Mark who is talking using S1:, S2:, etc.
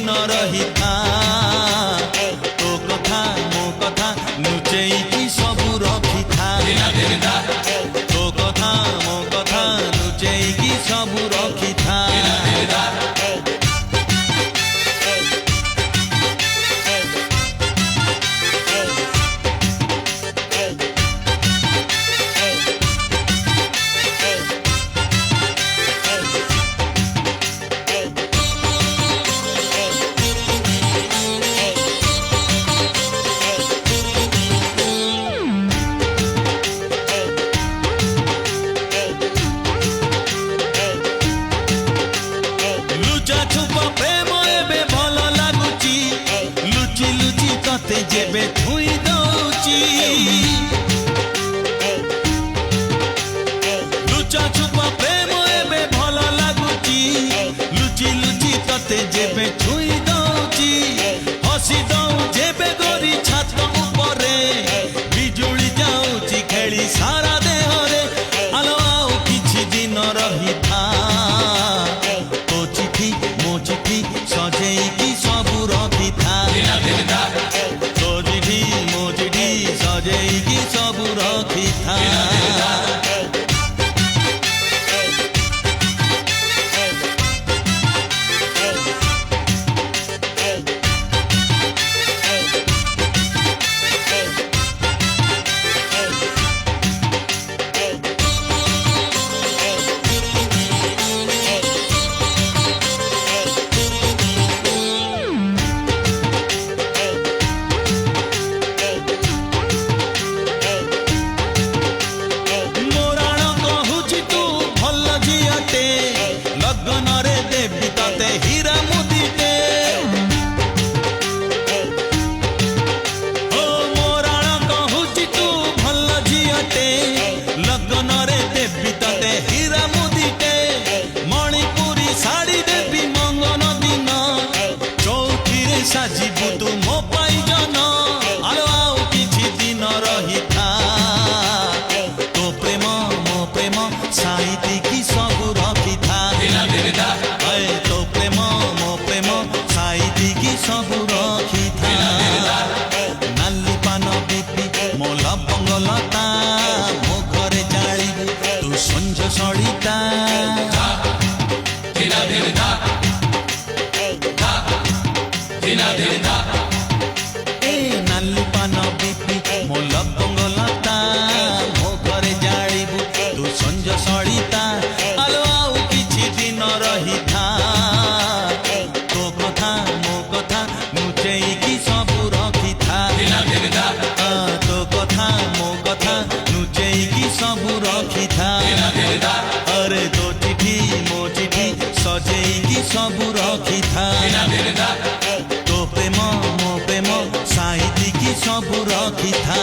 S1: दिन रही था तो कथा मो कथा लुचेई सबू रखी था तो कथा मो कथा लुचेई सबू रखी था जेबे थुई दौची लुचा छुपा प्रेम एबे भल लागुची लुची लुची तते जेबे थुई दौची हसी दऊ जेबे गोरी छात उपरे बिजुली जाउची खेली सारा देहरे आलो आउ किछि दिन रही था तो चिठी मो चिठी सजेई की सबू रखी था सजेई सबू रखी था लगनरे देवी ताते हीरा मुदीटे ओ मोराण कहूची तू भल झियटे लगनरे देवी ताते हीरा मुदीटे मणिपुरी साड़ी देवी मंगन दिन चौथीरे साजिबु तू मो पाई जन आलो आउ किछि दिन रही था तो प्रेम मो प्रेम साहित्य की सबू रखी था तो प्रेम मो प्रेम साइदी की सबू रखी था नाली पान बीपी मो लवंग लता मो घरे जाली तू संज सड़िता नाली पान बीपी मो लवंग लता मो घरे जाली तू संज सड़िता आलो आउ किछि दिन रही था तो कथा मो कथा लुचेई की सबू रखी था तो कथा मो कथा लुचेई की सबू रखी था अरे तो चिठी मो चिठी सजेई की सबू रखी था तो प्रेम मो प्रेम साहित्य की सबू रखी था।